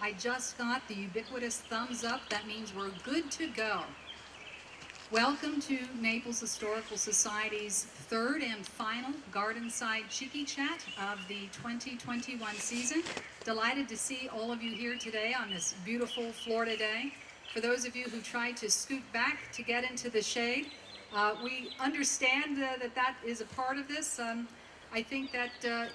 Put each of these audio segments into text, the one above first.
I just got the ubiquitous thumbs up. That means we're good to go. Welcome to Naples Historical Society's third and final Gardenside Chickee Chat of the 2021 season. Delighted to see all of you here today on this beautiful Florida day. For those of you who tried to scoot back to get into the shade, we understand that is a part of this. I think that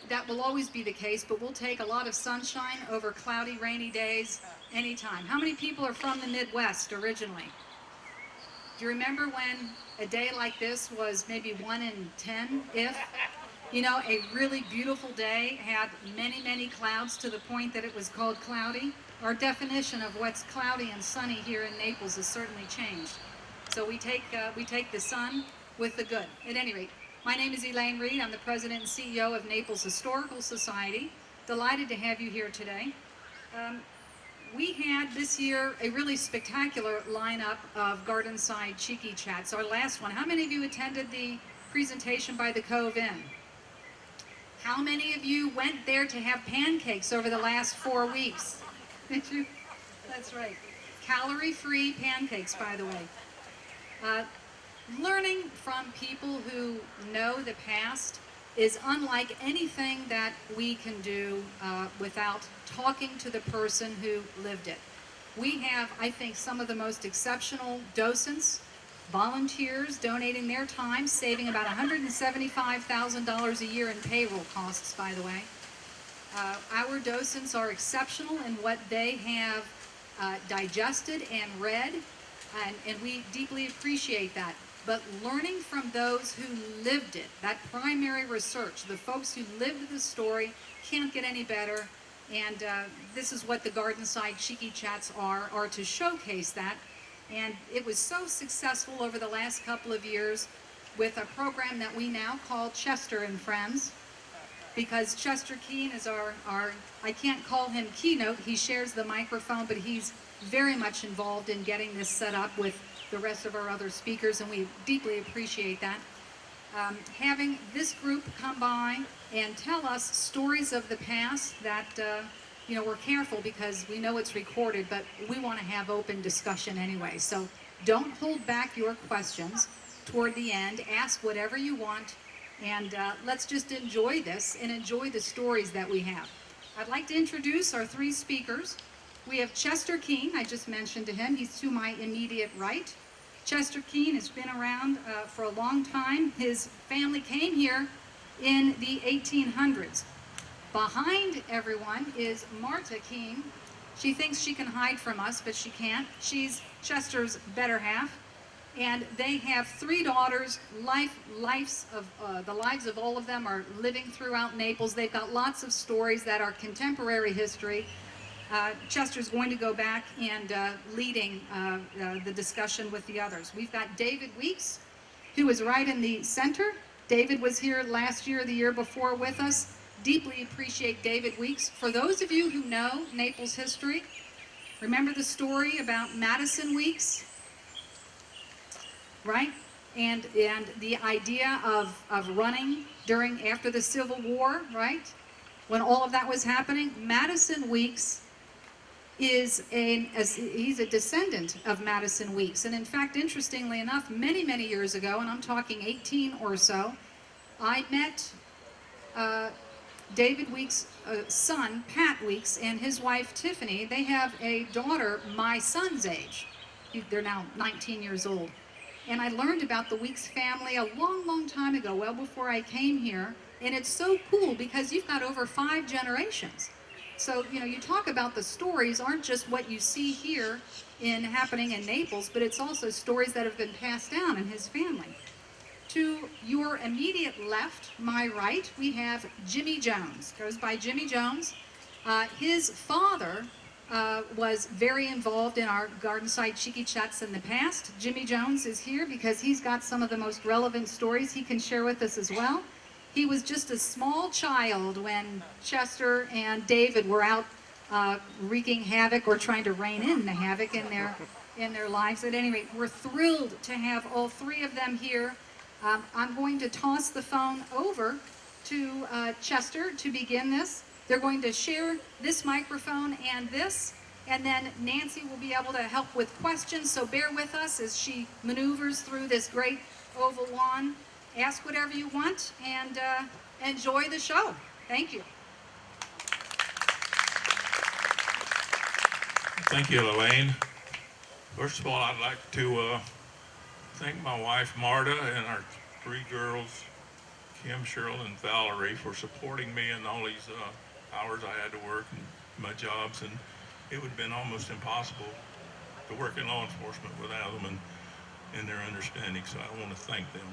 that will always be the case, but we'll take a lot of sunshine over cloudy, rainy days anytime. How many people are from the Midwest originally? Do you remember when a day like this was maybe 1 in 10, if? You know, a really beautiful day had many, many clouds to the point that it was called cloudy. Our definition of what's cloudy and sunny here in Naples has certainly changed. So we take the sun with the good. At any rate, my name is Elaine Reed. I'm the president and CEO of Naples Historical Society. Delighted to have you here today. We had this year a really spectacular lineup of Gardenside Chickee Chats. Our last one. How many of you attended the presentation by the Cove Inn? How many of you went there to have pancakes over the last 4 weeks? Did you? That's right. Calorie-free pancakes, by the way. Learning from people who know the past is unlike anything that we can do without talking to the person who lived it. We have, I think, some of the most exceptional docents, volunteers donating their time, saving about $175,000 a year in payroll costs, by the way. Our docents are exceptional in what they have digested and read, and we deeply appreciate that. But learning from those who lived it, that primary research, the folks who lived the story, can't get any better. And this is what the Gardenside Chickee Chats are to showcase that. And it was so successful over the last couple of years with a program that we now call Chester and Friends, because Chester Keene is our I can't call him keynote, he shares the microphone, but he's very much involved in getting this set up with the rest of our other speakers, and we deeply appreciate that. Having this group come by and tell us stories of the past that, you know, we're careful because we know it's recorded, but we want to have open discussion anyway. So don't hold back your questions toward the end. Ask whatever you want, and let's just enjoy this and enjoy the stories that we have. I'd like to introduce our three speakers. We have Chester Keene. I just mentioned to him. He's to my immediate right. Chester Keene has been around for a long time. His family came here in the 1800s. Behind everyone is Marta Keene. She thinks she can hide from us, but she can't. She's Chester's better half. And they have three daughters. The lives of all of them are living throughout Naples. They've got lots of stories that are contemporary history. Chester's going to go back and leading the discussion with the others. We've got David Weeks, who is right in the center. David was here last year, the year before with us. Deeply appreciate David Weeks. For those of you who know Naples history, remember the story about Madison Weeks, right? And the idea of running after the Civil War, right? When all of that was happening, Madison Weeks he's a descendant of Madison Weeks. And in fact, interestingly enough, many, many years ago, and I'm talking 18 or so, I met David Weeks' son, Pat Weeks, and his wife, Tiffany. They have a daughter my son's age. They're now 19 years old. And I learned about the Weeks family a long, long time ago, well before I came here. And it's so cool because you've got over 5 generations. So, you know, you talk about the stories aren't just what you see here happening in Naples, but it's also stories that have been passed down in his family. To your immediate left, my right, we have Jimmy Jones. Goes by Jimmy Jones. His father was very involved in our Gardenside Chickee Chats in the past. Jimmy Jones is here because he's got some of the most relevant stories he can share with us as well. He was just a small child when Chester and David were out wreaking havoc or trying to rein in the havoc in their lives. At any rate, we're thrilled to have all three of them here. I'm going to toss the phone over to Chester to begin this. They're going to share this microphone and this, and then Nancy will be able to help with questions, so bear with us as she maneuvers through this great oval lawn. Ask whatever you want and enjoy the show. Thank you. Thank you, Elaine. First of all, I'd like to thank my wife, Marta, and our 3 girls, Kim, Cheryl, and Valerie, for supporting me in all these hours I had to work and my jobs, and it would have been almost impossible to work in law enforcement without them and their understanding, so I want to thank them.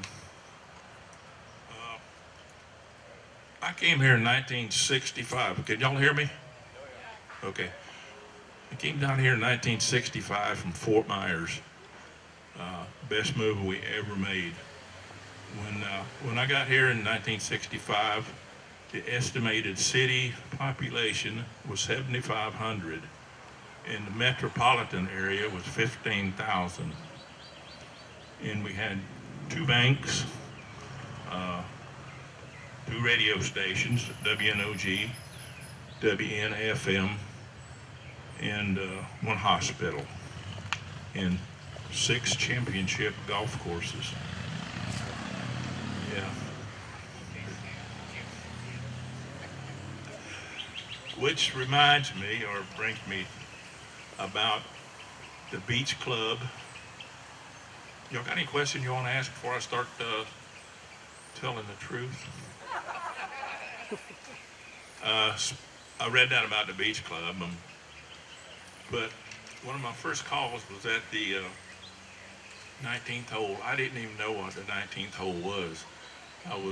I came here in 1965. Can y'all hear me? Okay. I came down here in 1965 from Fort Myers. Best movie we ever made. When I got here in 1965, the estimated city population was 7,500, and the metropolitan area was 15,000. And we had 2 banks, 2 radio stations, WNOG, WNFM, and 1 hospital, and 6 championship golf courses. Yeah. Which reminds me, or brings me, about the beach club. Y'all got any questions you want to ask before I start telling the truth? I read that about the beach club, but one of my first calls was at the 19th hole. I didn't even know what the 19th hole was. I've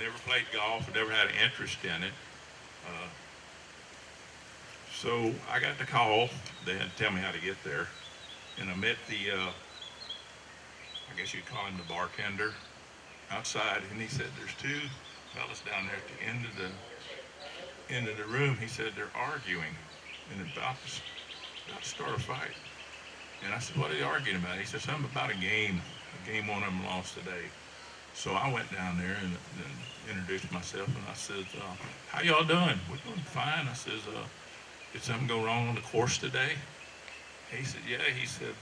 never played golf. I've never had an interest in it. So I got the call. They had to tell me how to get there, and I met the I guess you'd call him the bartender outside, and he said, "There's 2 fellas down there at the end of the room." He said, "They're arguing and about to start a fight." And I said, "What are they arguing about?" He said, "Something about a game one of them lost today." So I went down there and introduced myself, and I said, "How y'all doing?" "We're doing fine." I says, "Did something go wrong on the course today?" He said, "Yeah." He said,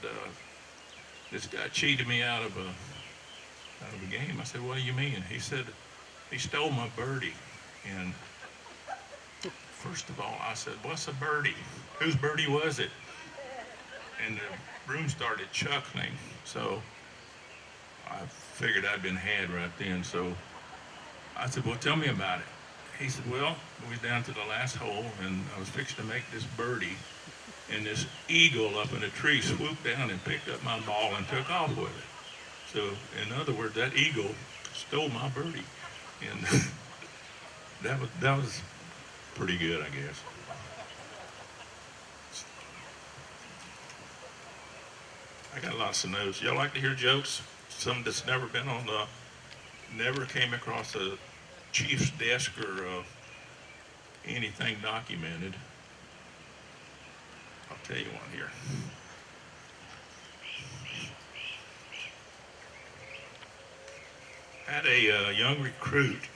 "This guy cheated me out of a game." I said, "What do you mean?" He said, "He stole my birdie." And first of all, I said, "What's a birdie? Whose birdie was it?" And the room started chuckling. So I figured I'd been had right then. So I said, "Well, tell me about it." He said, "Well, we was down to the last hole, and I was fixing to make this birdie, and this eagle up in a tree swooped down and picked up my ball and took off with it." So, in other words, that eagle stole my birdie, and that was pretty good, I guess. I got lots of notes. Y'all like to hear jokes? Some that's never came across a chief's desk or anything documented. I'll tell you one here. Had a young recruit,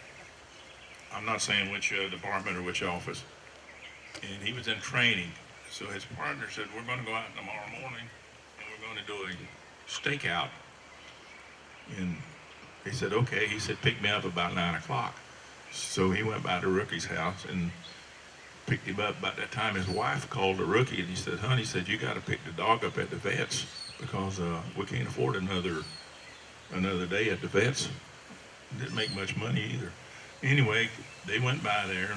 I'm not saying which department or which office, and he was in training. So his partner said, "We're going to go out tomorrow morning and we're going to do a stakeout." And he said, "Okay." He said, "Pick me up about 9 o'clock. So he went by the rookie's house and picked him up. About that time, his wife called the rookie and he said, "Honey," he said, "you got to pick the dog up at the vet's because we can't afford another day at the vet's." Didn't make much money either. Anyway, they went by there,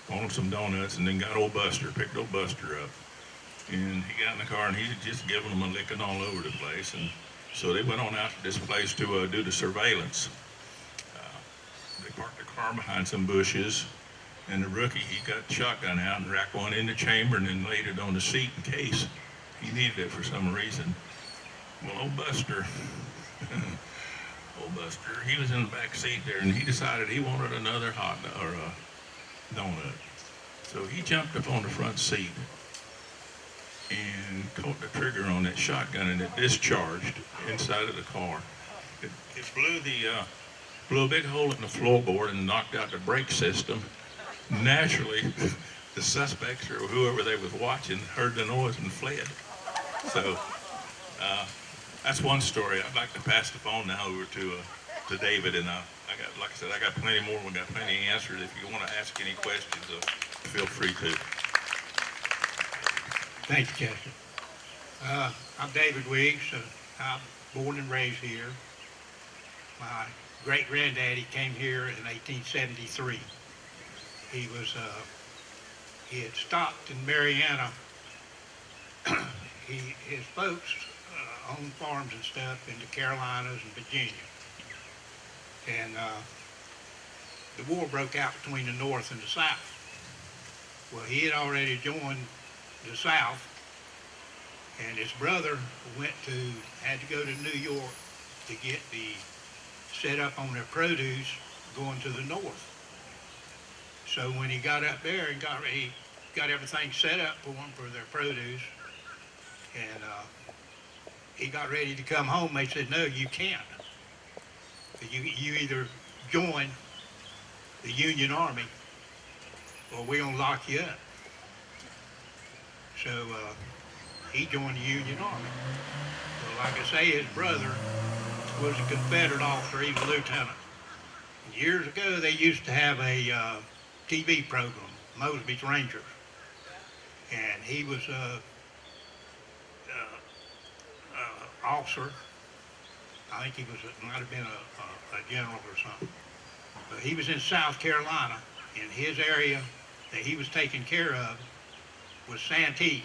bought him some donuts, and then got picked old Buster up. And he got in the car and he was just giving them a licking all over the place. And so they went on out to this place to do the surveillance. They parked the car behind some bushes, and the rookie, he got the shotgun out and racked one in the chamber and then laid it on the seat in case he needed it for some reason. Well, old Buster, he was in the back seat there, and he decided he wanted another donut. So he jumped up on the front seat and caught the trigger on that shotgun, and it discharged inside of the car. It blew a big hole in the floorboard and knocked out the brake system, naturally, the suspects or whoever they was watching heard the noise and fled. So that's one story. I'd like to pass the phone now over to David, and I got, like I said, I got plenty more. We got plenty of answers. If you want to ask any questions, feel free to. Thank you, Chester. I'm David Wiggs. I'm born and raised here. My great-granddaddy came here in 1873. He had stopped in Mariana. His folks owned farms and stuff in the Carolinas and Virginia. And the war broke out between the North and the South. Well, he had already joined the South, and his brother had to go to New York to get the set up on their produce going to the North. So when he got up there and he got everything set up for them for their produce, and he got ready to come home, they said, no, you can't. You either join the Union Army or we're going to lock you up. So he joined the Union Army. Well, like I say, his brother was a Confederate officer. He was a lieutenant. And years ago, they used to have a TV program, Mosby's Rangers. And he was a officer. I think might have been a general or something. But he was in South Carolina, and his area that he was taking care of was Santee.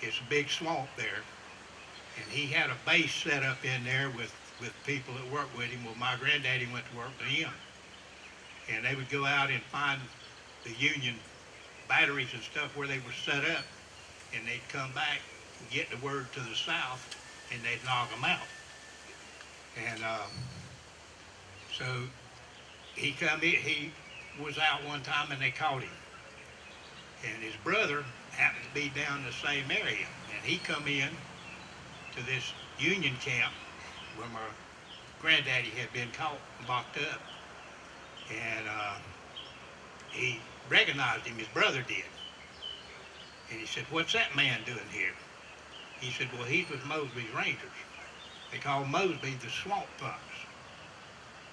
It's a big swamp there. And he had a base set up in there with people that worked with him. Well, my granddaddy went to work for him. And they would go out and find the Union batteries and stuff where they were set up, and they'd come back and get the word to the South, and they'd knock them out. And so he was out one time and they caught him. And his brother happened to be down in the same area. And he come in to this Union camp where my granddaddy had been caught and locked up. And he recognized him, his brother did. And he said, what's that man doing here? He said, well, he's with Mosby's Rangers. They call Mosby the Swamp Fox.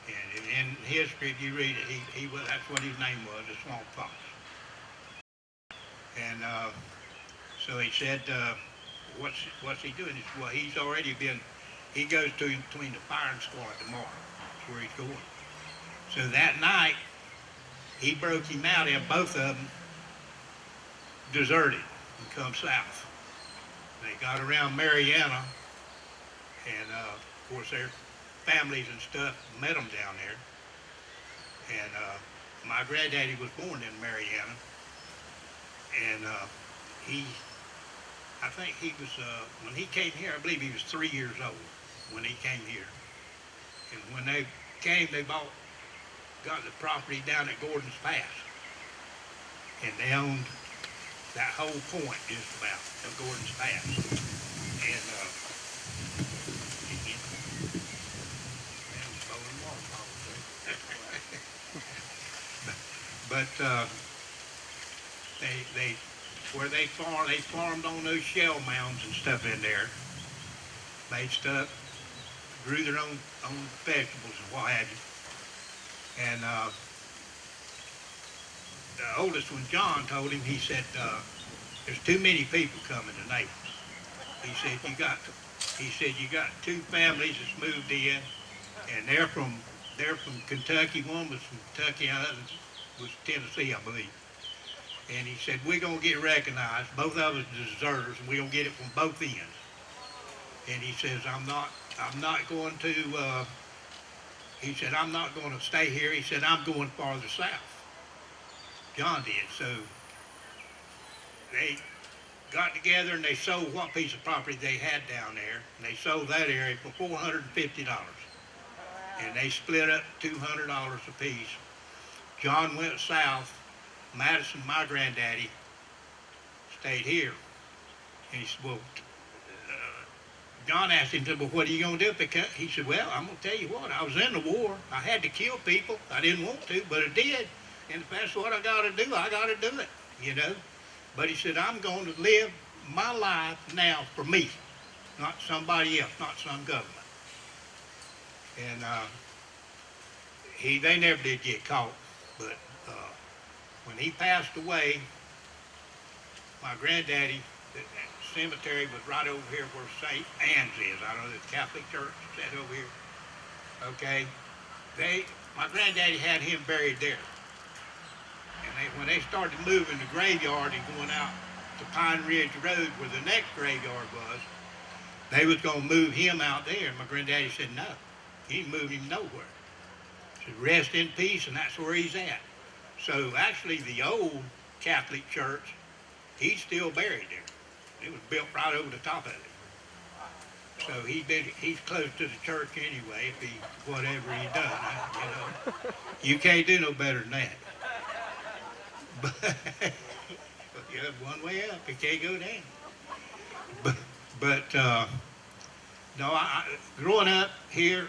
And in history, if you read it, that's what his name was, the Swamp Fox. And so he said, what's he doing? He said, well, he goes between the firing squad tomorrow. That's where he's going. So that night, he broke him out, and both of them deserted and come south. They got around Mariana, and of course their families and stuff met them down there. And my granddaddy was born in Mariana, and I think he was, when he came here, I believe he was 3 years old when he came here. And when they came, they got the property down at Gordon's Pass. And they owned that whole point just about of Gordon's Pass. And but they farmed on those shell mounds and stuff in there, made stuff, grew their own vegetables and what have you. And the oldest one, John, told him, he said, there's too many people coming to Naples. He said, you got two families that's moved in, and they're from Kentucky. One was from Kentucky, and the other was Tennessee, I believe. And he said, we're going to get recognized, both of us deserters, and we're going to get it from both ends. And he says, I'm not going to, he said, I'm not going to stay here. He said, I'm going farther south. John did. So they got together and they sold what piece of property they had down there. And they sold that area for $450. And they split up $200 a piece. John went south. Madison, my granddaddy, stayed here. And he said, well, John asked him, well, what are you going to do? He said, well, I'm going to tell you what, I was in the war. I had to kill people. I didn't want to, but I did. And if that's what I got to do, I got to do it, you know. But he said, I'm going to live my life now for me, not somebody else, not some government. And they never did get caught. But when he passed away, my granddaddy, the cemetery was right over here where St. Anne's is. I don't know, the Catholic church is that over here. Okay. My granddaddy had him buried there. And when they started moving the graveyard and going out to Pine Ridge Road where the next graveyard was, they was going to move him out there. And my granddaddy said, no, he ain't moving him nowhere. He said, rest in peace, and that's where he's at. So actually the old Catholic church, he's still buried there. It was built right over the top of it. So he's close to the church anyway, if he, whatever he done, you know. You can't do no better than that. But you have one way up, you can't go down. But no, growing up here,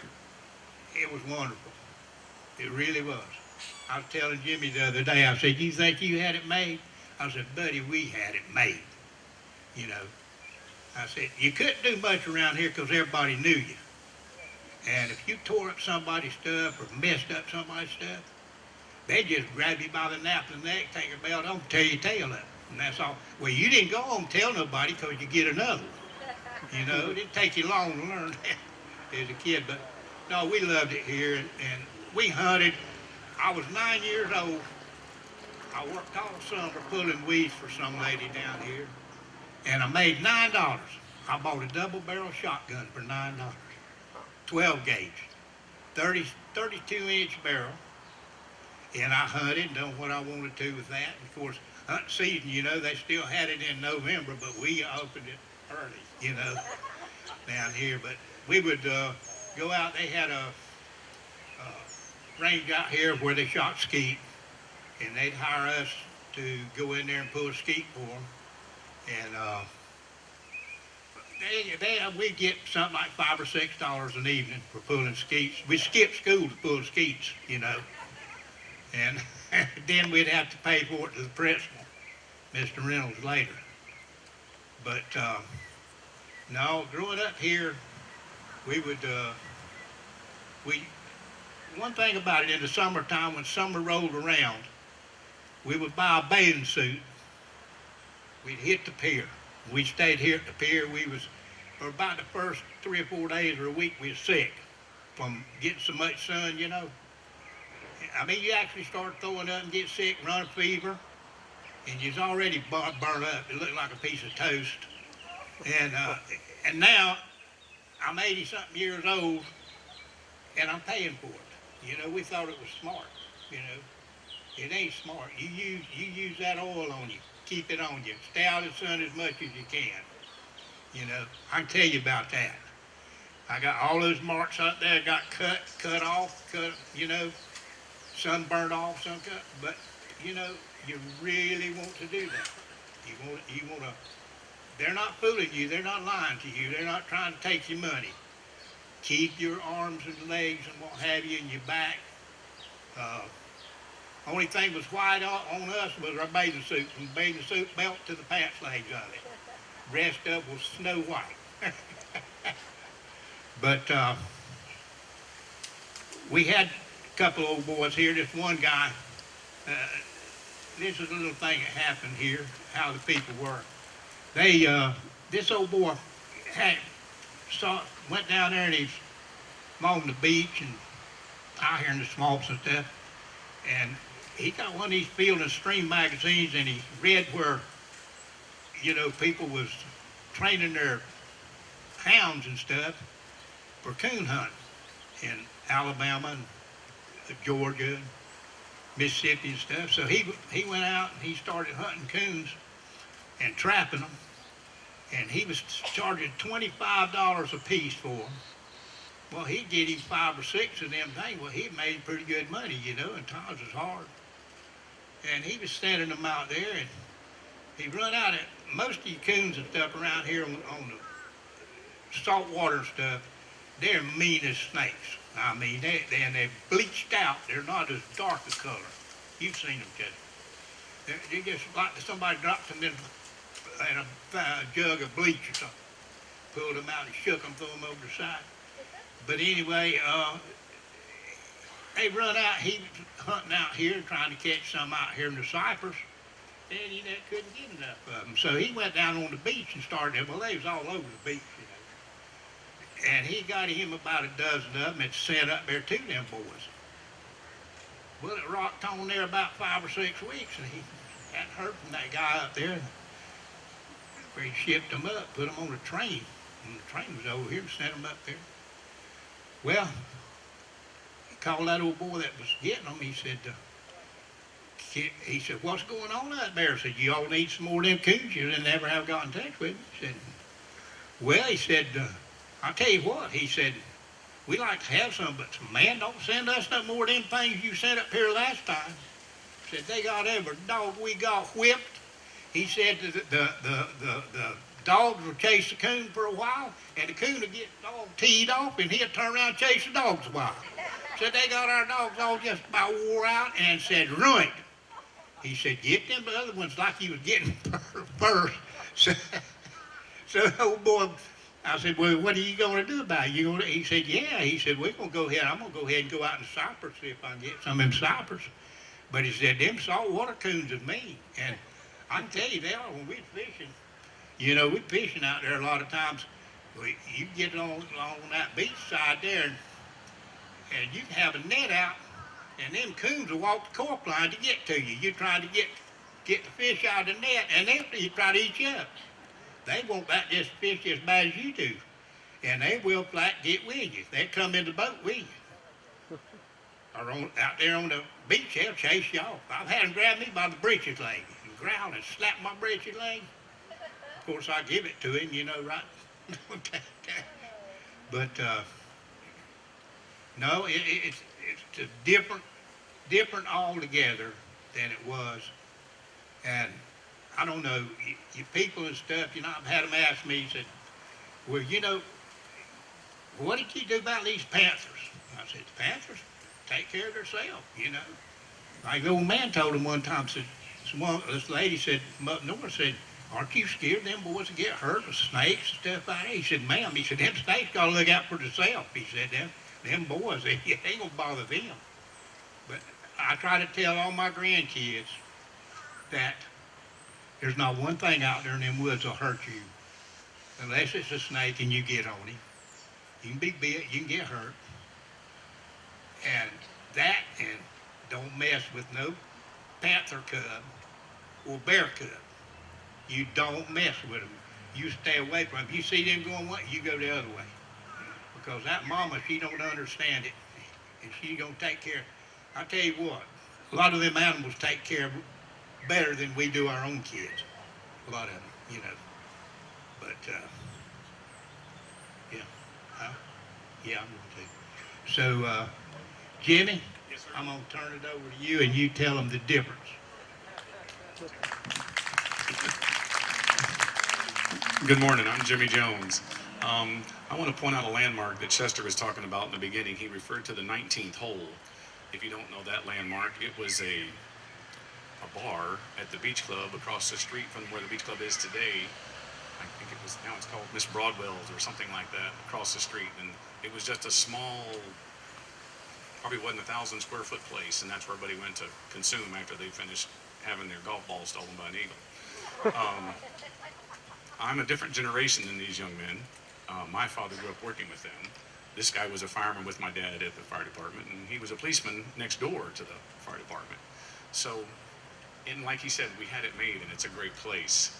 it was wonderful. It really was. I was telling Jimmy the other day, I said, you think you had it made? I said, buddy, we had it made, you know. I said, you couldn't do much around here because everybody knew you. And if you tore up somebody's stuff or messed up somebody's stuff, they just grab you by the nape of the neck, take your belt on, tear your tail up, and that's all. Well, you didn't go home and tell nobody because you get another one. You know, it didn't take you long to learn that as a kid, but no, we loved it here, and we hunted. I was 9 years old. I worked all summer pulling weeds for some lady down here, and I made $9. I bought a double-barrel shotgun for $9, 12 gauge, 32-inch barrel. And I hunted and done what I wanted to with that. And of course, hunting season, you know, they still had it in November, but we opened it early, you know, down here. But we would go out. They had a range out here where they shot skeet, and they'd hire us to go in there and pull a skeet for them. And we'd get something like $5 or $6 an evening for pulling skeets. We skipped school to pull skeets, you know. And then we'd have to pay for it to the principal, Mr. Reynolds, later. But no, growing up here, we would, one thing about it, in the summertime, when summer rolled around, we would buy a bathing suit. We'd hit the pier. We stayed here at the pier. For about the first 3 or 4 days or a week, we was sick from getting so much sun, you know. I mean, you actually start throwing up and get sick, run a fever, and you's already burnt up. It looked like a piece of toast. And now I'm 80-something years old, and I'm paying for it. You know, we thought it was smart. You know, it ain't smart. You use that oil on you. Keep it on you. Stay out of the sun as much as you can. You know, I can tell you about that. I got all those marks out there. Got cut off, you know. Some burned off, some cut, but you know, you really want to do that. You want to, they're not fooling you, they're not lying to you, they're not trying to take your money. Keep your arms and legs and what have you in your back. Only thing was white on us was our bathing suit, from the bathing suit belt to the pants legs of it. Rest of was snow white. But we had couple old boys here. This one guy, this is a little thing that happened here, how the people were. This old boy went down there and he's along the beach and out here in the swamps and stuff, and he got one of these Field and Stream magazines, and he read where, you know, people was training their hounds and stuff for coon hunting in Alabama and Georgia, Mississippi and stuff. So he went out and he started hunting coons and trapping them, and he was charging $25 a piece for them. Well, he'd get him 5 or 6 of them things. Well, he made pretty good money, you know, and times was hard. And he was standing them out there, and he run out of most of the coons and stuff around here on the salt water stuff. They're mean as snakes. I mean, they're bleached out. They're not as dark a color. You've seen them, Chester. They just like somebody dropped them in a jug of bleach or something. Pulled them out and shook them, threw them over the side. But anyway, they run out. He was hunting out here, trying to catch some out here in the cypress. And he couldn't get enough of them. So he went down on the beach and started, well, they was all over the beach, you know. And he got him about a dozen of them and sent up there to them boys. Well, it rocked on there about 5 or 6 weeks, and he hadn't heard from that guy up there. Where he shipped them up, put them on a train. And the train was over here and sent them up there. Well, he called that old boy that was getting them. He said, what's going on out there? I said, you all need some more of them coons. You never have got in touch with me. He said, well, he said, I'll tell you what. He said, we like to have some, but man, don't send us no more of them things you sent up here last time. He said, they got every dog we got whipped. He said the dogs would chase the coon for a while, and the coon would get all teed off, and he'd turn around and chase the dogs a while. Said they got our dogs all just about wore out, and said, ruined. He said, get them other ones like he was getting first. So the old boy, I said, well, what are you going to do about it? He said, yeah. He said, we're going to go ahead. I'm going to go ahead and go out in the cypress, see if I can get some of them cypress. But he said, them saltwater coons is mean. And I can tell you, they are when we're fishing. You know, we're fishing out there a lot of times. You get along that beach side there, and you can have a net out, and them coons will walk the cork line to get to you. You're trying to get the fish out of the net, and they try to eat you up. They won't that just fish as bad as you do, and they will flat get with you. They come in the boat with you, or out there on the beach, they'll chase you off. I've had them grab me by the breeches leg and growl and slap my breeches leg. Of course, I give it to him, you know, right? But no, it's different altogether than it was. And I don't know, you people and stuff, you know, I've had them ask me, said, well, you know, what did you do about these panthers? I said, the panthers take care of themselves, you know. Like the old man told him one time, said, this lady said, from up north, said, aren't you scared them boys to get hurt with snakes and stuff like that? He said, ma'am, he said, them snakes got to look out for themselves. He said, them boys, they ain't going to bother them. But I try to tell all my grandkids that there's not one thing out there in them woods will hurt you unless it's a snake and you get on him. You can be bit, you can get hurt. And don't mess with no panther cub or bear cub. You don't mess with them. You stay away from them. If you see them going one, you go the other way. Because that mama, she don't understand it. And she's going to take care. I tell you what, a lot of them animals take care of better than we do our own kids. A lot of them, you know. But, yeah. Yeah, I'm going to. So, Jimmy, yes, sir. I'm going to turn it over to you, and you tell them the difference. Good morning, I'm Jimmy Jones. I want to point out a landmark that Chester was talking about in the beginning. He referred to the 19th hole. If you don't know that landmark, it was a bar at the beach club across the street from where the beach club is today. I think it was, now it's called Miss Broadwell's or something like that, across the street. And it was just a small, probably wasn't 1,000 square foot place, and that's where everybody went to consume after they finished having their golf ball stolen by an eagle. I'm a different generation than these young men. My father grew up working with them. This guy was a fireman with my dad at the fire department, and he was a policeman next door to the fire department. So, and like he said, we had it made, and it's a great place.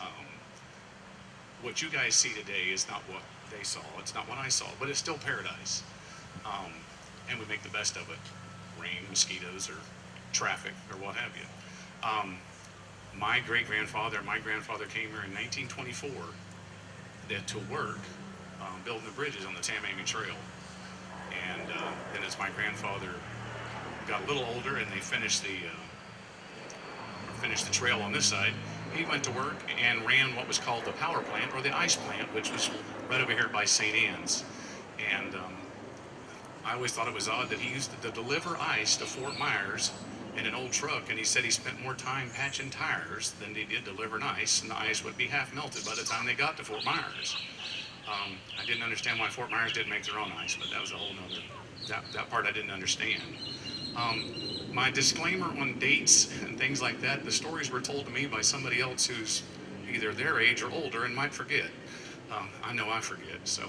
What you guys see today is not what they saw. It's not what I saw, but it's still paradise. And we make the best of it. Rain, mosquitoes, or traffic, or what have you. My grandfather came here in 1924 to work building the bridges on the Tamamin Trail. And then as my grandfather got a little older and they finished the trail on this side, he went to work and ran what was called the power plant or the ice plant, which was right over here by St. Anne's. And I always thought it was odd that he used to deliver ice to Fort Myers in an old truck, and he said he spent more time patching tires than he did delivering ice, and the ice would be half melted by the time they got to Fort Myers. I didn't understand why Fort Myers didn't make their own ice, but that was a whole nother, that part I didn't understand. My disclaimer on dates and things like that, the stories were told to me by somebody else who's either their age or older and might forget. I know I forget, so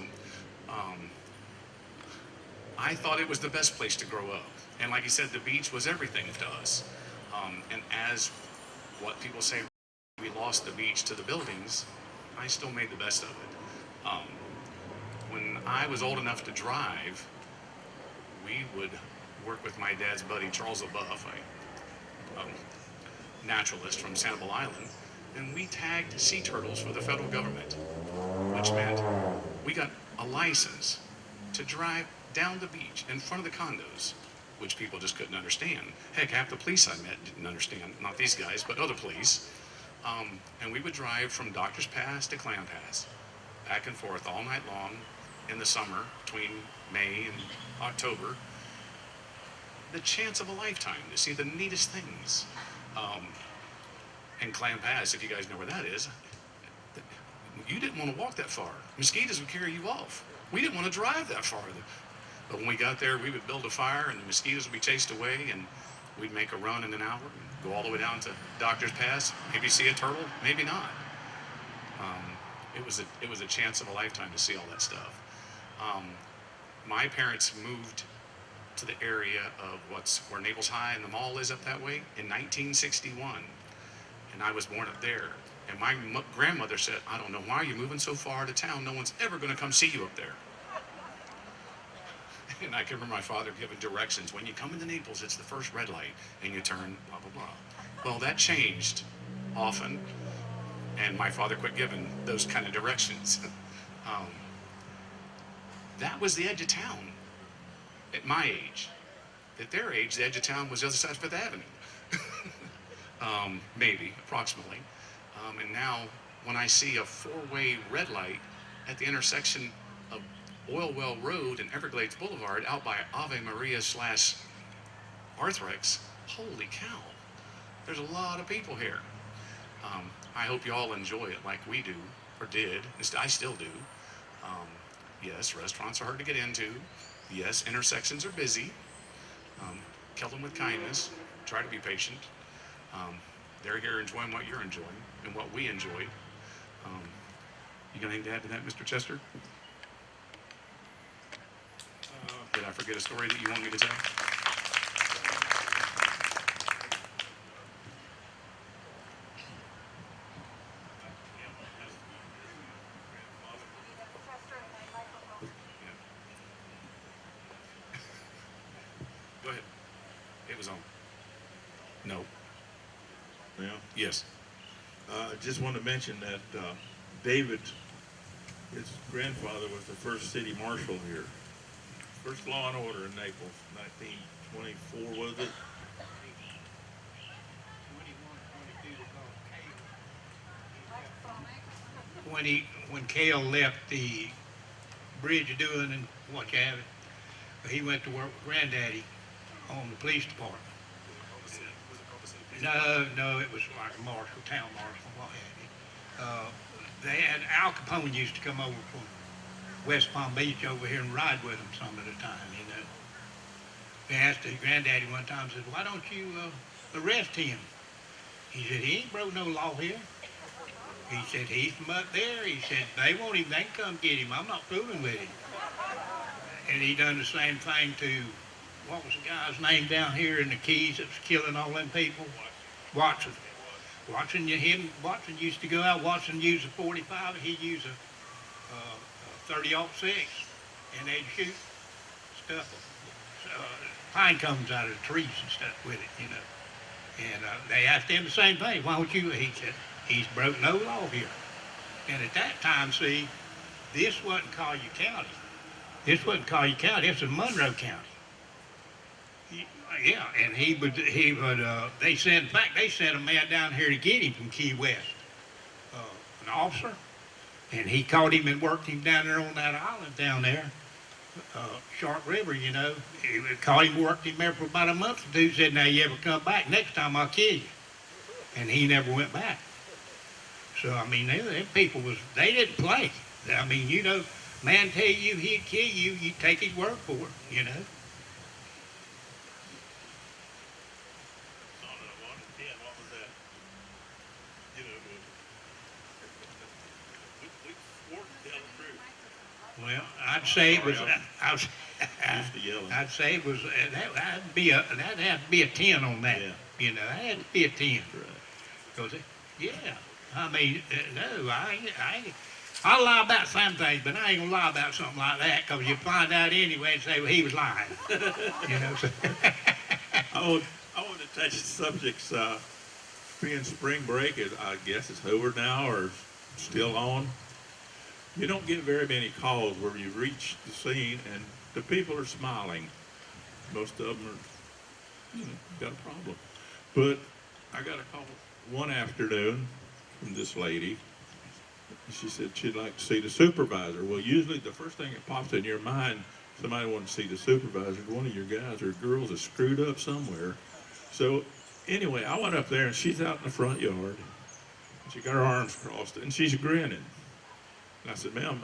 I thought it was the best place to grow up. And like you said, the beach was everything to us. And as what people say, we lost the beach to the buildings, I still made the best of it. When I was old enough to drive, we would work with my dad's buddy, Charles LaBeouf, a naturalist from Sanibel Island, and we tagged sea turtles for the federal government, which meant we got a license to drive down the beach in front of the condos, which people just couldn't understand. Heck, half the police I met didn't understand, not these guys, but other police. And we would drive from Doctor's Pass to Clam Pass, back and forth all night long in the summer, between May and October. The chance of a lifetime to see the neatest things. And Clam Pass, if you guys know where that is, you didn't want to walk that far. Mosquitoes would carry you off. We didn't want to drive that far. But when we got there, we would build a fire and the mosquitoes would be chased away, and we'd make a run in an hour, and go all the way down to Doctor's Pass, maybe see a turtle, maybe not. It was a chance of a lifetime to see all that stuff. My parents moved to the area of where Naples High and the mall is up that way in 1961, and I was born up there. And my grandmother said, "I don't know why you're moving so far to town. No one's ever going to come see you up there." And I can remember my father giving directions. When you come into Naples, it's the first red light, and you turn blah, blah, blah. Well, that changed often, and my father quit giving those kind of directions. That was the edge of town at my age. At their age, the edge of town was the other side of Fifth Avenue. Maybe, approximately. And now, when I see a four-way red light at the intersection of Oil Well Road and Everglades Boulevard out by Ave Maria / Arthrex, holy cow, there's a lot of people here. I hope you all enjoy it like we do, or did. I still do. Yes, restaurants are hard to get into. Yes, intersections are busy. Kill them with kindness. Try to be patient. They're here enjoying what you're enjoying and what we enjoy. You got anything to add to that, Mr. Chester? Did I forget a story that you want me to tell? Go ahead. It was on. No. Yeah. Yes. I just want to mention that David, his grandfather, was the first city marshal here. First law and order in Naples, 1924, was it? When Cale left the bridge doing and what have it, he went to work with Granddaddy on the police department. No, it was like a marshal, town marshal, what have you. They had Al Capone used to come over from West Palm Beach over here and ride with them some of the time, you know. They asked his Granddaddy one time, said, "Why don't you arrest him?" He said, "He ain't broke no law here." He said, "He's from up there." He said, "They want him, they can come get him. I'm not fooling with him." And he done the same thing to, what was the guy's name down here in the Keys that was killing all them people? Watson. Watson used to go out. Watson used a 45. He used a 30-06, and they'd shoot stuff, pine cones out of the trees and stuff with it, you know. And they asked him the same thing. "Why don't you?" He said, "He's broke no law here." And at that time, see, this wasn't Collier County. This wasn't Collier County. This was Monroe County. Yeah, and they sent a man down here to get him from Key West, an officer, and he caught him and worked him down there on that island down there, Shark River, you know. He would call him, worked him there for about a month or two, said, now you ever come back, next time I'll kill you. And he never went back. So, I mean, them people they didn't play. I mean, you know, man tell you he'd kill you, you take his word for it, you know. What was that? You know, we swore to tell the truth. Well, I'd say it was, Used to yelling. I'd say it was, that'd have to be a 10 on that. Yeah. You know, that had to be a 10. Right. Cause yeah, I mean, no, I'll lie about some things, but I ain't gonna lie about something like that, cause you find out anyway and say, well, he was lying. You know, so. I want to touch the subjects. Being spring break, I guess it's over now or still on. You don't get very many calls where you reach the scene and the people are smiling. Most of them are, got a problem. But I got a call one afternoon from this lady. She said she'd like to see the supervisor. Well, usually the first thing that pops in your mind, somebody wants to see the supervisor. One of your guys or girls is screwed up somewhere. So anyway, I went up there and she's out in the front yard. She got her arms crossed and she's grinning. And I said, ma'am,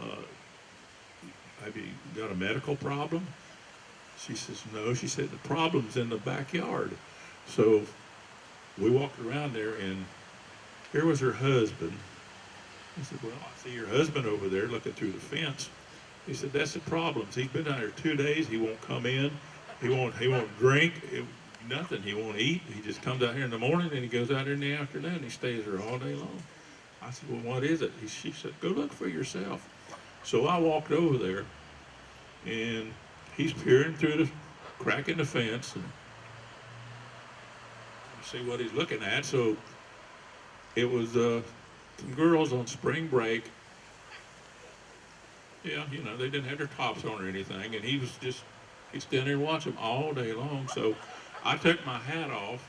have you got a medical problem? She says, no. She said, the problem's in the backyard. So we walked around there and here was her husband. I said, well, I see your husband over there looking through the fence. He said, that's the problem. He's been down here 2 days. He won't come in. He won't drink. Nothing. He won't eat. He just comes out here in the morning and he goes out here in the afternoon. He stays there all day long. I said, well, what is it? She said, go look for yourself. So I walked over there and he's peering through the crack in the fence and see what he's looking at. So it was some girls on spring break. Yeah, you know, they didn't have their tops on or anything, and he's standing there watching them all day long. So I took my hat off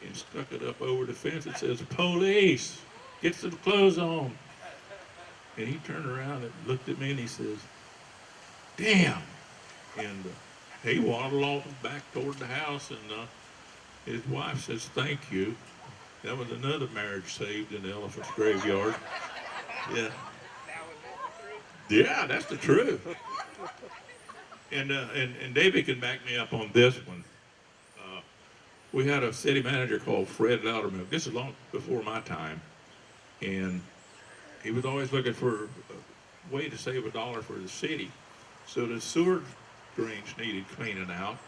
and stuck it up over the fence. It says, police, get some clothes on. And he turned around and looked at me and he says, damn. And he waddled off back toward the house, and his wife says, thank you. That was another marriage saved in the elephant's graveyard. Yeah. Yeah, that's the truth. And David can back me up on this one. We had a city manager called Fred Loudermilk. This is long before my time. And he was always looking for a way to save $1 for the city. So the sewer drains needed cleaning out.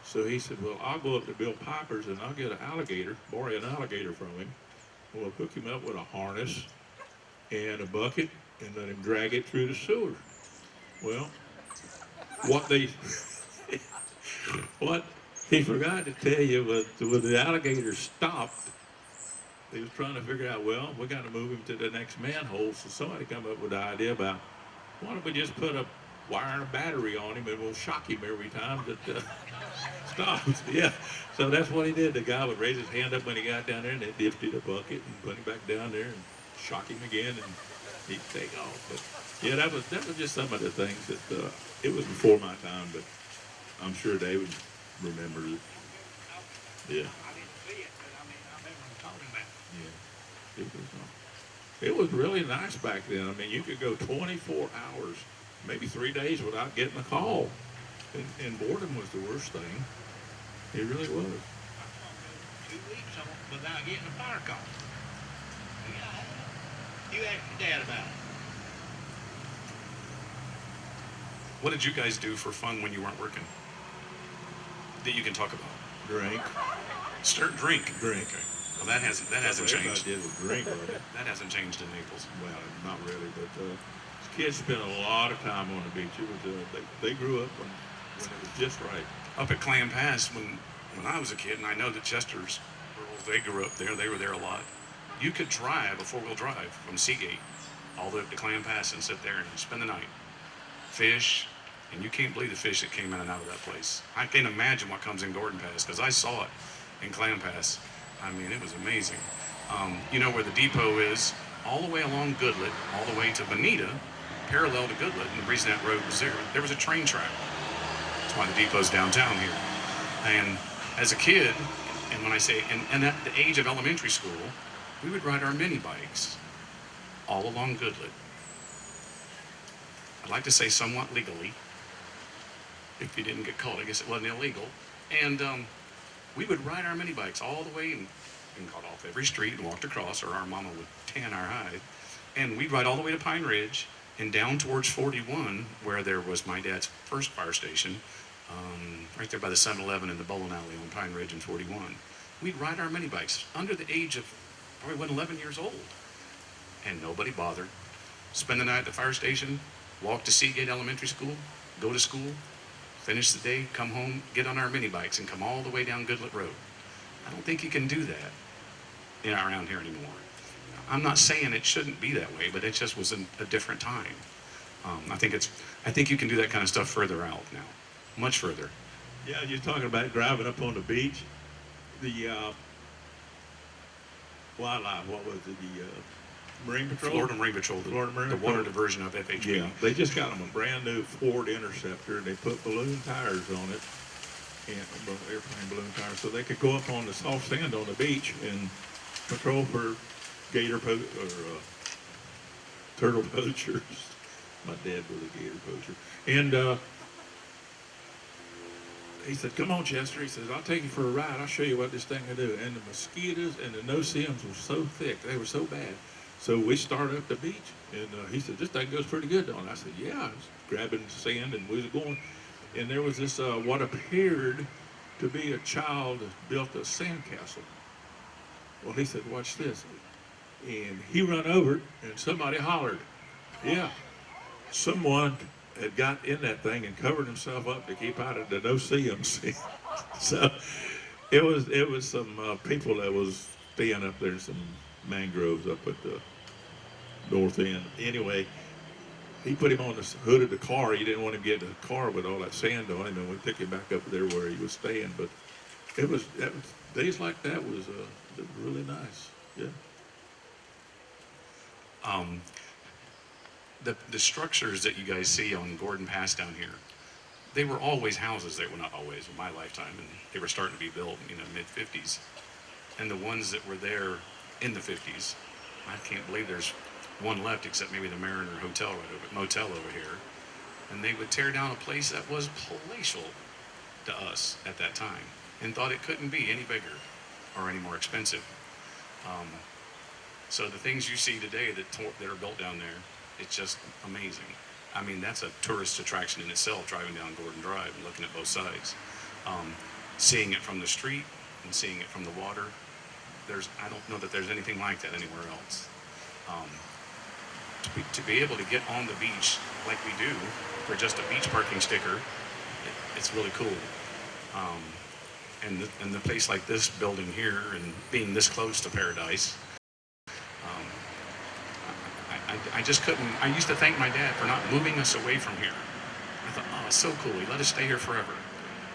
So he said, well, I'll go up to Bill Piper's and I'll get an alligator, borrow an alligator from him. We'll hook him up with a harness and a bucket and let him drag it through the sewer. Well, what he forgot to tell you was when the alligator stopped, he was trying to figure out, well, we got to move him to the next manhole. So somebody come up with the idea about, why don't we just put a wire and a battery on him and we'll shock him every time that stops. Yeah, so that's what he did. The guy would raise his hand up when he got down there and they lifted a bucket and put him back down there and shock him again and he'd take off. But yeah, that was just some of the things that it was before my time, but I'm sure David remembers it. Yeah. I didn't see it, but I mean, I remember him talking about it. Yeah, it was really nice back then. I mean, you could go 24 hours, maybe 3 days without getting a call. And boredom was the worst thing. It really was. 2 weeks without getting a fire call. Yeah. You asked your dad about it. What did you guys do for fun when you weren't working? That you can talk about? Drink. Drink. Drink. Okay. Well, that hasn't changed. Did was drink, wasn't it? That hasn't changed in Naples. Well, not really, but kids spent a lot of time on the beach. It was they grew up when it was just right. Up at Clam Pass, when I was a kid, and I know that Chester's girls, they grew up there. They were there a lot. You could drive a 4-wheel drive from Seagate all the way up to Clam Pass and sit there and spend the night. Fish, and you can't believe the fish that came in and out of that place. I can't imagine what comes in Gordon Pass because I saw it in Clam Pass. I mean, it was amazing. You know where the depot is, all the way along Goodlet, all the way to Bonita, parallel to Goodlet, and the reason that road was there was a train track. That's why the depot's downtown here. And as a kid, and when I say, and at the age of elementary school, we would ride our mini bikes all along Goodlet. I'd like to say somewhat legally. If you didn't get caught, I guess it wasn't illegal. And we would ride our mini bikes all the way and got off every street and walked across, or our mama would tan our hide. And we'd ride all the way to Pine Ridge and down towards 41, where there was my dad's first fire station, right there by the 7-Eleven in the bowling alley on Pine Ridge and 41. We'd ride our mini bikes under the age of probably 11 years old. And nobody bothered. Spend the night at the fire station, walk to Seagate Elementary School, go to school, finish the day, come home, get on our mini bikes and come all the way down Goodlet Road. I don't think you can do that around here anymore. I'm not saying it shouldn't be that way, but it just was a different time. I think you can do that kind of stuff further out now, much further. Yeah, you're talking about driving up on the beach. The wildlife, what was it? The Marine Patrol? Florida Marine Patrol, the water diversion of FHP. Yeah, they just got them a brand new Ford Interceptor, and they put balloon tires on it, and airplane balloon tires, so they could go up on the soft sand on the beach and patrol for turtle poachers. My dad was a gator poacher, and he said, "Come on, Chester." He says, "I'll take you for a ride. I'll show you what this thing can do." And the mosquitoes and the no-see-ums were so thick; they were so bad. So we started up the beach, and he said, "This thing goes pretty good, don't it?" I said, "Yeah." I was grabbing sand, and we was going, and there was this what appeared to be a child that built a sandcastle. Well, he said, "Watch this," and he run over it, and somebody hollered. Yeah, someone had got in that thing and covered himself up to keep out of the no-see-ums. So it was some people that was staying up there in some mangroves up at the north end. Anyway, he put him on the hood of the car. He didn't want him to get in the car with all that sand on him, and we took him back up there where he was staying. But days like that was really nice. Yeah. The structures that you guys see on Gordon Pass down here, they were always houses. They were not always in my lifetime, and they were starting to be built in the mid-50s. And the ones that were there in the 50s, I can't believe there's one left except maybe the Mariner Motel over here. And they would tear down a place that was palatial to us at that time and thought it couldn't be any bigger or any more expensive. So the things you see today that are built down there, it's just amazing. I mean, that's a tourist attraction in itself, driving down Gordon Drive and looking at both sides. Seeing it from the street and seeing it from the water, I don't know that there's anything like that anywhere else. To be able to get on the beach like we do for just a beach parking sticker, it's really cool. And the place like this building here and being this close to paradise, I just couldn't. I used to thank my dad for not moving us away from here. I thought, oh, it's so cool. He let us stay here forever.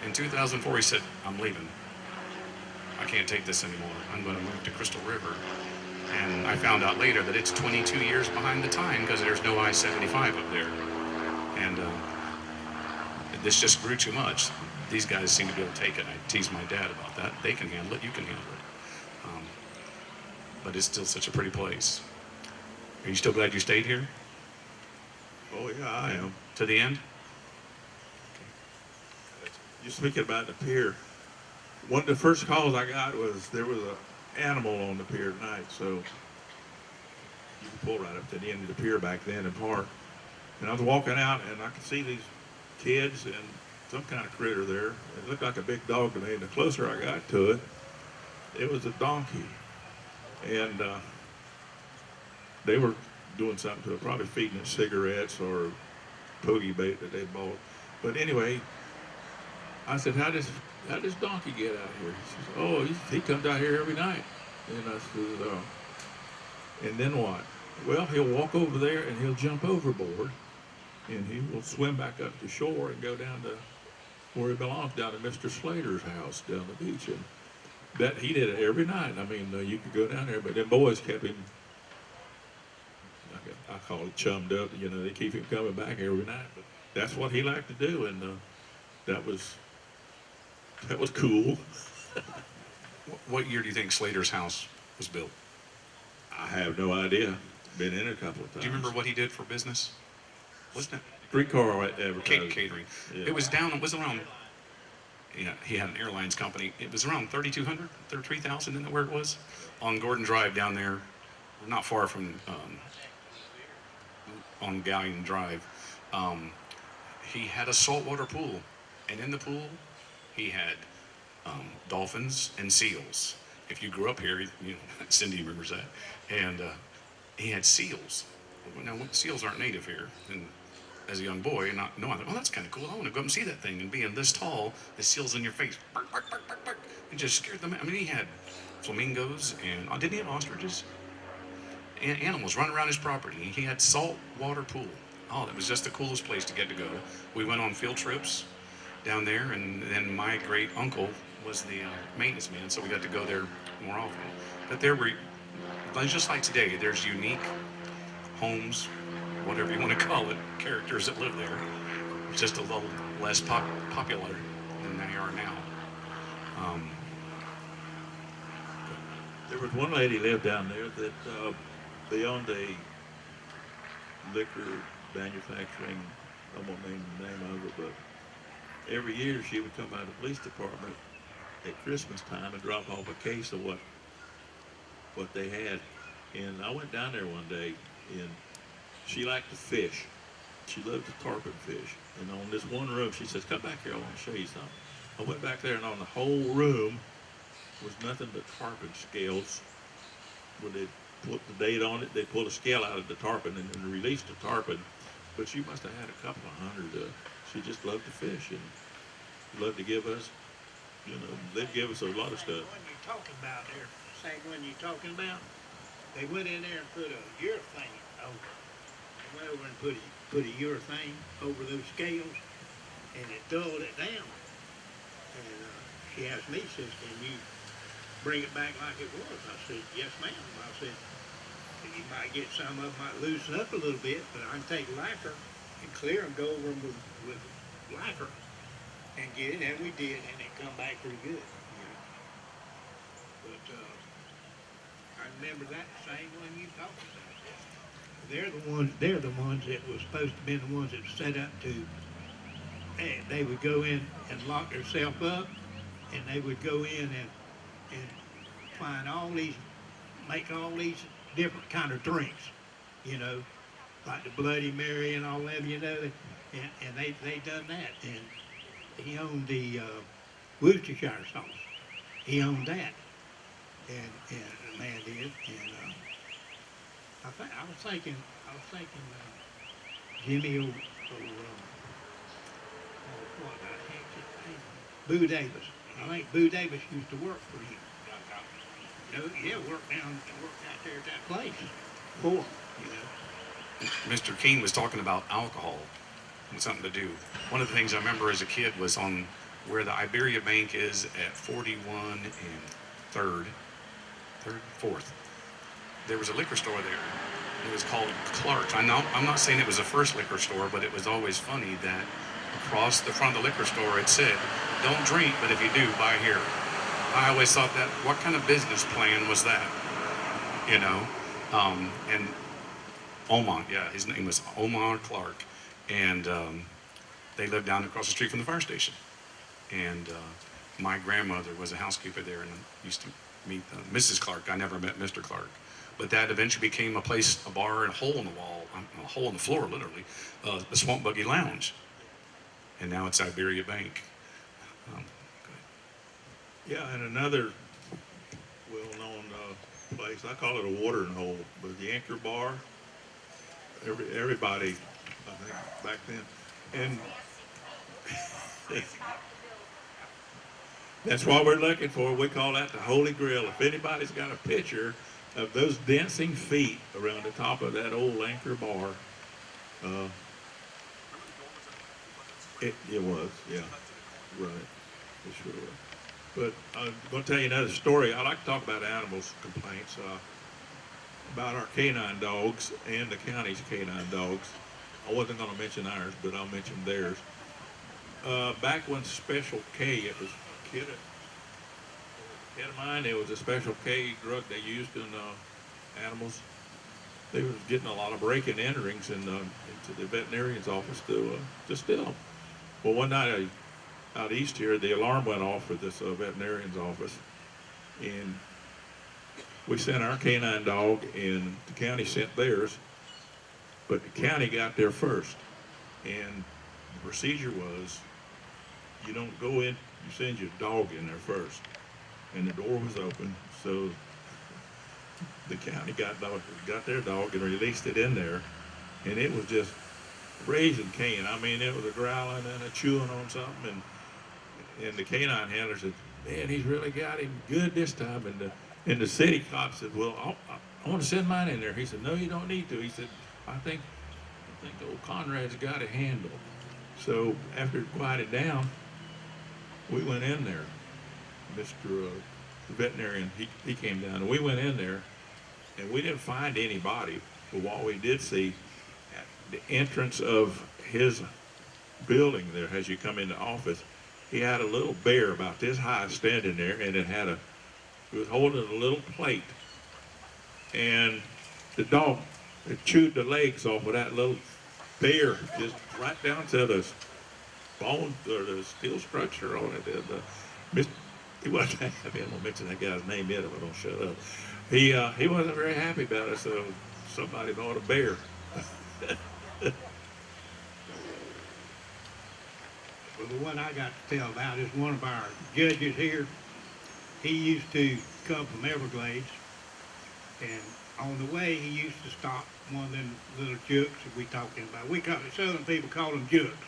In 2004, he said, "I'm leaving. I can't take this anymore. I'm going to move to Crystal River." And I found out later that it's 22 years behind the time because there's no I-75 up there. And this just grew too much. These guys seem to be able to take it. I tease my dad about that. They can handle it. You can handle it. But it's still such a pretty place. Are you still glad you stayed here? Oh yeah, I am. To the end? You're speaking about the pier. One of the first calls I got was there was an animal on the pier tonight, so you could pull right up to the end of the pier back then and park. And I was walking out, and I could see these kids and some kind of critter there. It looked like a big dog to me, and the closer I got to it, it was a donkey. And they were doing something to it, probably feeding it cigarettes or poogie bait that they bought. But anyway, I said, how does donkey get out here? He says, "Oh, he comes out here every night." And I said, "Oh." And then what? Well, he'll walk over there and he'll jump overboard, and he will swim back up to shore and go down to where he belongs, down to Mr. Slater's house down the beach. And that he did it every night. I mean, you could go down there, but them boys kept him, I call it chummed up. They keep him coming back every night. But that's what he liked to do. And that was cool. What year do you think Slater's house was built? I have no idea. Been in it a couple of times. Do you remember what he did for business? Wasn't it Streetcar advertising. catering? Yeah. It was down. It was around. Yeah, he had an airlines company. It was around 3,200, 33,000. Isn't that where it was? On Gordon Drive down there, not far from on Galleon Drive. He had a saltwater pool, and in the pool, he had dolphins and seals. If you grew up here, Cindy remembers that. And he had seals. Now, seals aren't native here. And as a young boy, not knowing, oh, that's kind of cool. I want to go up and see that thing. And being this tall, the seals in your face, bark, bark, bark, bark, bark. It just scared them. I mean, he had flamingos and didn't he have ostriches? And animals running around his property. He had saltwater pool. Oh, that was just the coolest place to get to go. We went on field trips down there, and then my great uncle was the maintenance man, so we got to go there more often. But there were, just like today, there's unique homes, whatever you want to call it, characters that live there, just a little less popular than they are now. There was one lady lived down there that they owned a liquor manufacturing, I won't name the name of it, but every year she would come out of the police department at Christmas time and drop off a case of what they had. And I went down there one day, and she liked to fish. She loved to tarpon fish. And on this one room, she says, come back here, I want to show you something. I went back there, and on the whole room was nothing but tarpon scales. When they put the date on it, they pulled a scale out of the tarpon and released the tarpon. But she must have had a couple of hundred. She just loved to fish and loved to give us, they'd give us a lot of stuff. The one you're talking about there, the same one you're talking about, they went in there and put a urethane over. They went over and put a urethane over those scales, and it dulled it down. And she asked me, says, can you bring it back like it was? I said, yes, ma'am. I said, you might get some of them might loosen up a little bit, but I can take lacquer and clear them, go over them with lacquer and get it, and we did, and it come back pretty good. But I remember that same one you talked about. They're the ones that was supposed to be the ones that set up to, they would go in and lock themselves up, and they would go in and find make all these different kind of drinks, like the Bloody Mary and all them, and they done that. And he owned the Worcestershire sauce. He owned that, and the man did. And I was thinking Jimmy what the heck's his name? Boo Davis. I think Boo Davis used to work for him. Worked out there at that place for him, Mr. Keene was talking about alcohol and something to do. One of the things I remember as a kid was on where the Iberia Bank is at 41 and 4th. There was a liquor store there. It was called Clark's. I'm not saying it was the first liquor store, but it was always funny that across the front of the liquor store it said, don't drink, but if you do, buy here. I always thought that, what kind of business plan was that? And Omar, his name was Omar Clark. And they lived down across the street from the fire station. And my grandmother was a housekeeper there and I used to meet Mrs. Clark. I never met Mr. Clark. But that eventually became a place, a bar, and a hole in the wall, a hole in the floor, literally, the Swamp Buggy Lounge. And now it's Iberia Bank. Yeah, and another well-known place, I call it a watering hole, but the Anchor Bar, everybody, I think, back then, and that's what we're looking for. We call that the Holy Grail. If anybody's got a picture of those dancing feet around the top of that old Anchor Bar, it was, yeah, right, it sure was. But I'm going to tell you another story. I like to talk about animals complaints, about our canine dogs and the county's canine dogs. I wasn't going to mention ours, but I'll mention theirs. Back when Special K, it was a kid of mine, it was a Special K drug they used in animals. They was getting a lot of break-in enterings into the veterinarian's office to steal. Well, one night out east here, the alarm went off at this veterinarian's office, and we sent our canine dog, and the county sent theirs, but the county got there first. And the procedure was, you don't go in, you send your dog in there first. And the door was open, so the county got their dog and released it in there, and it was just raising Cain. I mean, it was a growling and a chewing on something, and the canine handler said, "Man, he's really got him good this time." And the city cop said, "Well, I want to send mine in there." He said, "No, you don't need to." He said, I think old Conrad's got it handled." So after it quieted down, we went in there. Mr. The veterinarian, he came down, and we went in there, and we didn't find anybody. But what we did see at the entrance of his building there, as you come in the office, he had a little bear about this high standing there, and it was holding a little plate, and the dog it chewed the legs off of that little bear, just right down to the bone or the steel structure on it. And he wasn't happy. I won't mention that guy's name yet if I don't shut up. He wasn't very happy about it, so somebody bought a bear. Well, the one I got to tell about is one of our judges here. He used to come from Everglades, and on the way he used to stop one of them little jukes that we talking about. Southern people call them jukes.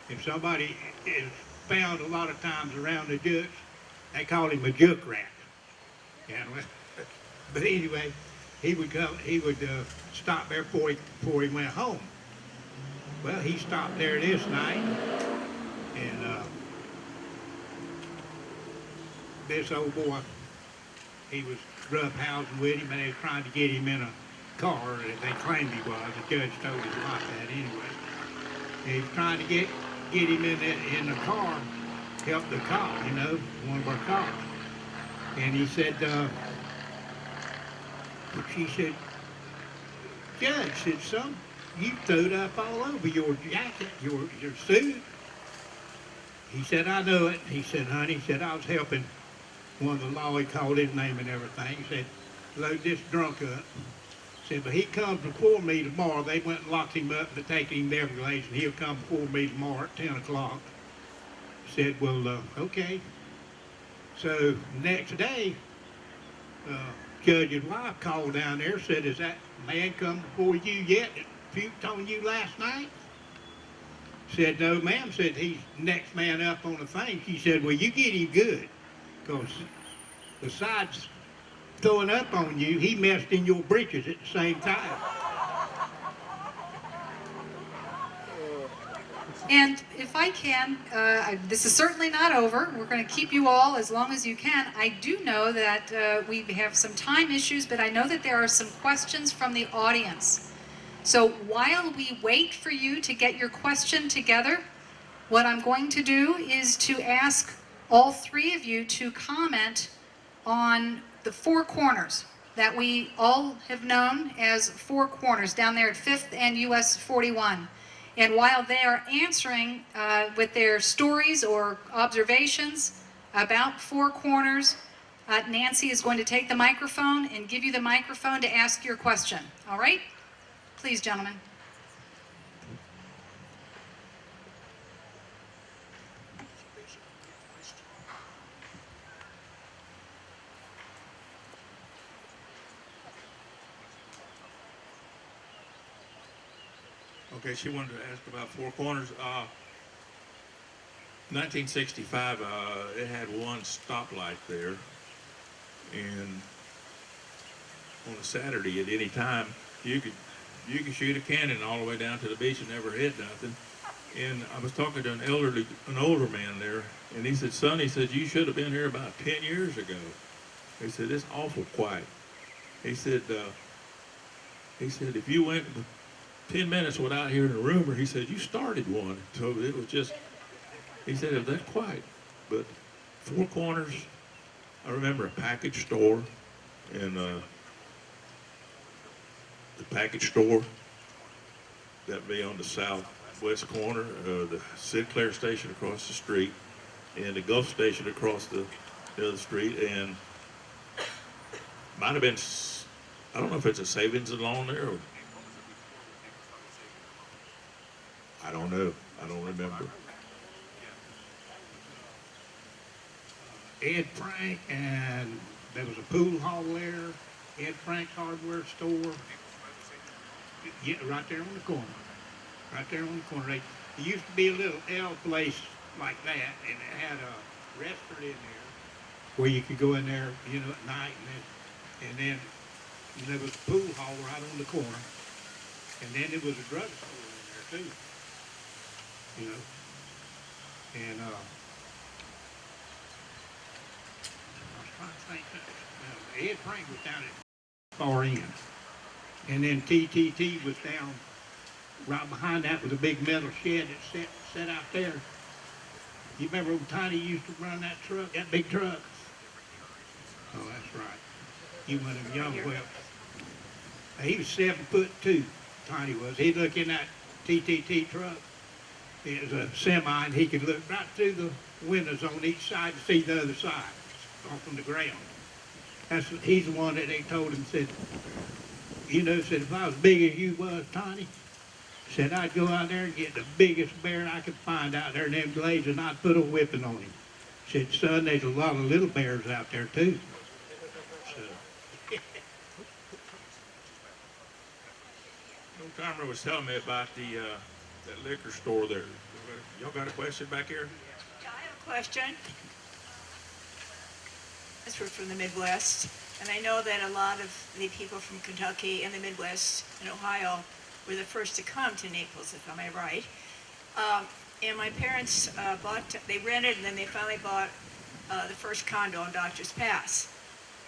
If somebody is found a lot of times around the jukes, they call him a juk rat. Yeah, but anyway, he would stop there before he went home. Well, he stopped there this night, and this old boy, he was roughhousing with him, and they was trying to get him in a car. They claimed he was. The judge told his wife that anyway. And he was trying to get him in the car, help the cop, one of our cops. And he said, she said, "Judge," said, "son, you throwed up all over your jacket, your suit." He said, "I know it." He said, "Honey," he said, "I was helping one of the law," he called his name and everything. He said, "Load this drunk up." He said, "But he comes before me tomorrow." They went and locked him up to take him to Everglades, and he'll come before me tomorrow at 10 o'clock. He said, "Well, okay." So next day, Judge's wife called down there, said, "Has that man come before you yet that puked on you last night?" Said, "No, ma'am." Said, "He's next man up on the thing." She said, "Well, you get him good, because besides throwing up on you, he messed in your britches at the same time." And if I can, this is certainly not over. We're going to keep you all as long as you can. I do know that we have some time issues, but I know that there are some questions from the audience. So while we wait for you to get your question together, what I'm going to do is to ask all three of you to comment on the four corners that we all have known as four corners down there at 5th and US 41. And while they are answering with their stories or observations about four corners, Nancy is going to take the microphone and give you the microphone to ask your question. All right? Please, gentlemen. Okay, she wanted to ask about Four Corners. 1965, it had one stoplight there, and on a Saturday at any time, you could shoot a cannon all the way down to the beach and never hit nothing. And I was talking to an older man there, and he said, "Son," he said, "you should have been here about 10 years ago." He said, "It's awful quiet." He said, "If you went 10 minutes without hearing a rumor," he said, "you started one." So it was just He said, "If that's quiet, but Four Corners." I remember a package store, and the package store that be on the southwest corner, the Sinclair station across the street, and the Gulf station across the other street, and might have been, I don't know if it's a savings along there, or I don't know. I don't remember. Ed Frank, and there was a pool hall there, Ed Frank's hardware store. Yeah, right there on the corner. Right there on the corner. There used to be a little L place like that, and it had a restaurant in there where you could go in there, you know, at night, and then there was a pool hall right on the corner, and then there was a drugstore in there too, you know, and I was trying to think. Ed Frank was down at far end, and then TTT was down right behind that with a big metal shed that set out there. You remember when Tiny used to run that truck, that big truck? Oh, that's right. You went him young. Well, he was 7'2", Tiny was. He'd look in that TTT truck. It was a semi, and he could look right through the windows on each side to see the other side, off from the ground. He's the one that they told him, said, you know, said, if I was big as you was, Tiny, said I'd go out there and get the biggest bear I could find out there in them glades, and I'd put a whipping on him. Said, son, there's a lot of little bears out there too. So. Old timer was telling me about the that liquor store there. Y'all got a question back here? Yeah, I have a question. We're from the Midwest, and I know that a lot of the people from Kentucky and the Midwest and Ohio were the first to come to Naples, if am I right. And my parents they rented, and then they finally bought the first condo on Doctor's Pass.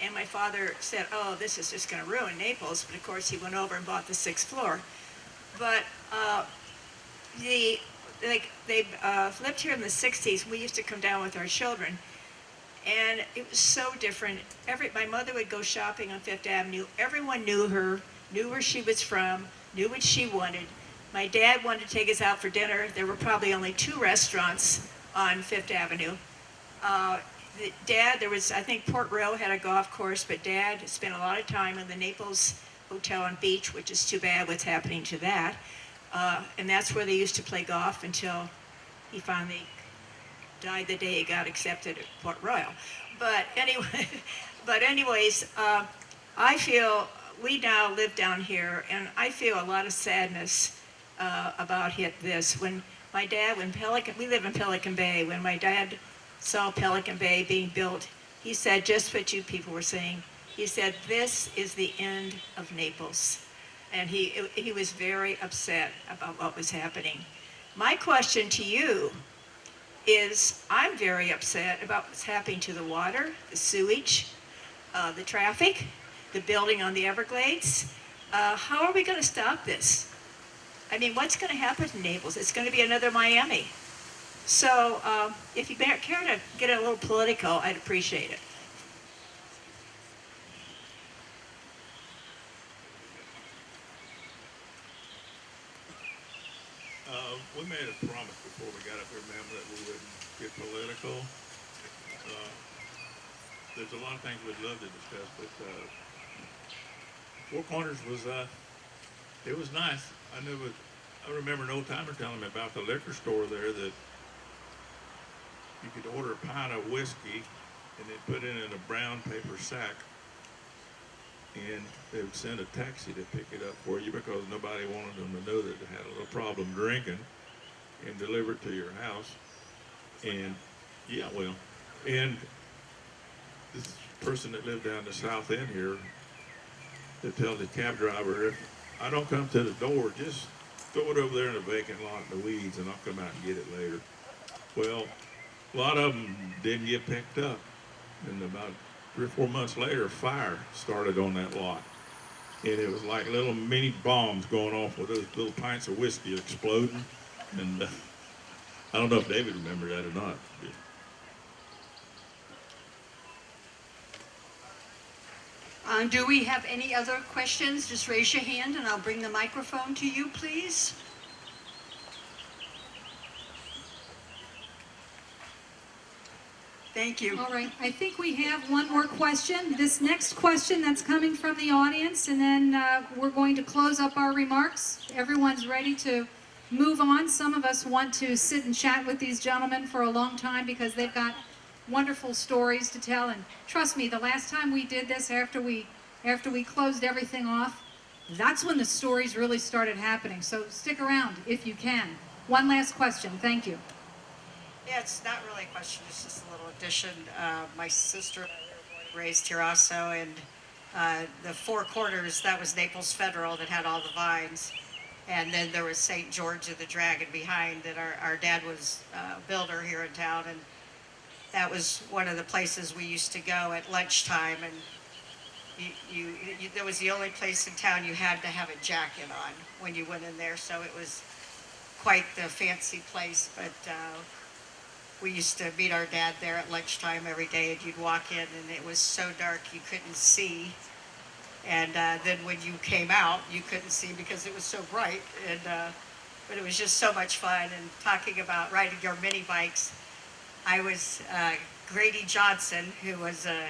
And my father said, oh, this is just going to ruin Naples, but of course he went over and bought the 6th floor. But they lived here in the 60s. We used to come down with our children. And it was so different. My mother would go shopping on Fifth Avenue. Everyone knew her, knew where she was from, knew what she wanted. My dad wanted to take us out for dinner. There were probably only 2 restaurants on Fifth Avenue. There was, I think Port Royal had a golf course, but Dad spent a lot of time in the Naples Hotel and Beach, which is too bad what's happening to that. And that's where they used to play golf until he finally died the day he got accepted at Port Royal. But anyways, I feel we now live down here, and I feel a lot of sadness about this. When we live in Pelican Bay, when my dad saw Pelican Bay being built, he said just what you people were saying. He said, this is the end of Naples. And he was very upset about what was happening. My question to you is, I'm very upset about what's happening to the water, the sewage, the traffic, the building on the Everglades. How are we going to stop this? I mean, what's going to happen to Naples? It's going to be another Miami. So if you care to get a little political, I'd appreciate it. We made a promise before we got up here, ma'am, that we wouldn't get political. There's a lot of things we'd love to discuss, but Four Corners was, it was nice. I remember an old timer telling me about the liquor store there, that you could order a pint of whiskey and then put it in a brown paper sack, and they would send a taxi to pick it up for you because nobody wanted them to know that they had a little problem drinking, and deliver it to your house. And yeah, well, and this person that lived down the south end here, they tell the cab driver, if I don't come to the door, just throw it over there in a vacant lot in the weeds, and I'll come out and get it later. Well, a lot of them didn't get picked up, and about 3 or 4 months later, a fire started on that lot. And it was like little mini bombs going off with those little pints of whiskey exploding. And I don't know if David remembered that or not. Do we have any other questions? Just raise your hand and I'll bring the microphone to you, please. Thank you. All right, I think we have one more question. This next question that's coming from the audience, and then we're going to close up our remarks. Everyone's ready to move on. Some of us want to sit and chat with these gentlemen for a long time because they've got wonderful stories to tell. And trust me, the last time we did this, after we closed everything off, that's when the stories really started happening. So stick around if you can. One last question. Thank you. Yeah, it's not really a question, it's just a little addition. My sister and I were raised here also, and the Four Corners, that was Naples Federal that had all the vines. And then there was St. George of the Dragon behind that our dad was a builder here in town, and that was one of the places we used to go at lunchtime, and that was the only place in town you had to have a jacket on when you went in there, so it was quite the fancy place, but we used to meet our dad there at lunchtime every day, and you'd walk in and it was so dark you couldn't see. And then when you came out, you couldn't see because it was so bright. And but it was just so much fun. And talking about riding your mini bikes, I was Grady Johnson, who was a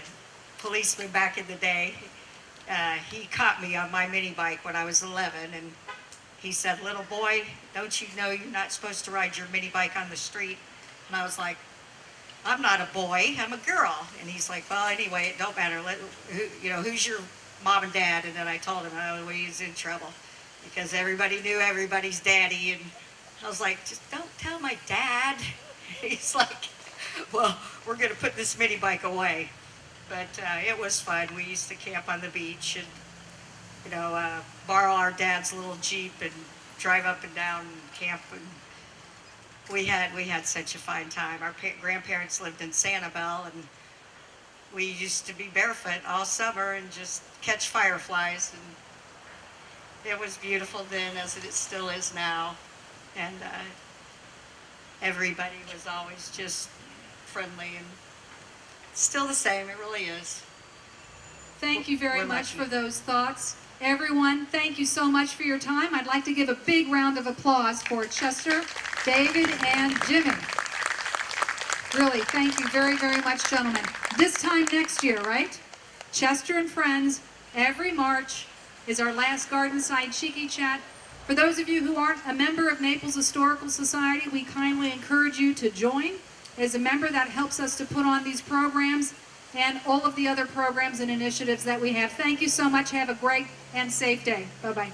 policeman back in the day. He caught me on my mini bike when I was 11, and he said, "Little boy, don't you know you're not supposed to ride your mini bike on the street?" And I was like, "I'm not a boy, I'm a girl." And he's like, "Well, anyway, it don't matter. Who's your mom and dad?" And then I told him, oh, he was in trouble because everybody knew everybody's daddy. And I was like, "Just don't tell my dad." He's like, "Well, we're going to put this mini bike away." But it was fun. We used to camp on the beach and, borrow our dad's little Jeep and drive up and down and camp. And we had such a fine time. Our grandparents lived in Sanibel, and we used to be barefoot all summer and just catch fireflies. And it was beautiful then, as it still is now. And everybody was always just friendly, and still the same. It really is. Thank you very We're much lucky. for those thoughts. Everyone, thank you so much for your time. I'd like to give a big round of applause for Chester, David, and Jimmy. Really, thank you very, very much, gentlemen. This time next year, right? Chester and Friends, every March is our last Gardenside Chickee Chat. For those of you who aren't a member of Naples Historical Society, we kindly encourage you to join. As a member, that helps us to put on these programs and all of the other programs and initiatives that we have. Thank you so much. Have a great and safe day. Bye-bye.